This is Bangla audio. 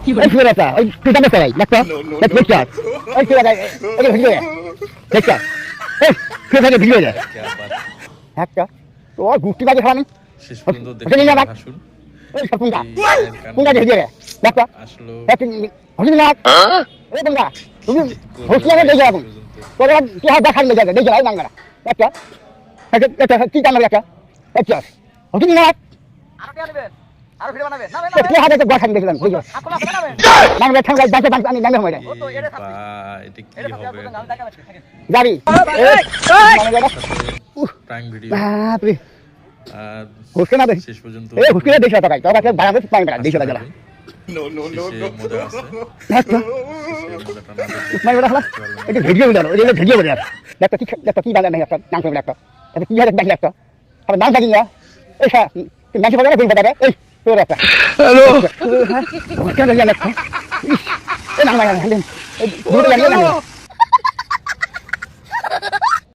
ওই শুয়ে রাখা ওই পিতা মেসে ভাই দেখো দেখছো ওই শুয়ে রাখা ওই ভিডিও দেখছো এই শুয়ে থাকে ভিডিও যায় হ্যাঁ তো গুষ্টি বাজে খাওয়ানি শেষ পর্যন্ত দেখে আসুন ওই সব কোনটা কোনটা ভিডিও দেখো আসলো হসিন না ওই কোনটা তুমি হোস্টেলে দেখো এখন তোর কি হাত দেখার লেগে দেখো ভাই মাঙ্গারা দেখো এটা কি কামড় দেখো দেখছো হসিন না আরো ভিডিও বানাবে না তো কি হাতে গঠন দেখলাম বুঝছো আপনারা বানাবে নাম রে ঠাঙ্গা দাঁতে দাঁতে আমি নামে হয়ে ও তো এটা থাকবে এটা কি হবে নাম দেখাবে থাকে যাবি প্র্যাঙ্ক ভিডিও বাপ রে আর হোস্টেল না শেষ পর্যন্ত এই হোস্টেলে দেখো টাকা তো আমাকে বানাবে পাই না দেখো টাকা মজা আছে দেখো মজাটা না দেখলে মানে ওটা হলো এটা ভিডিও দাও এটা ভিডিও বানাও দেখো কি বানানো একটা নাম করে একটা এটা কি হাতে দেখলে একটা আর নাম জানি না এই স্যার নাম কি বলে না এই তোর একটা হ্যালো হোস্টেলে গেলে এই নাম না এই ভিডিও লাগে না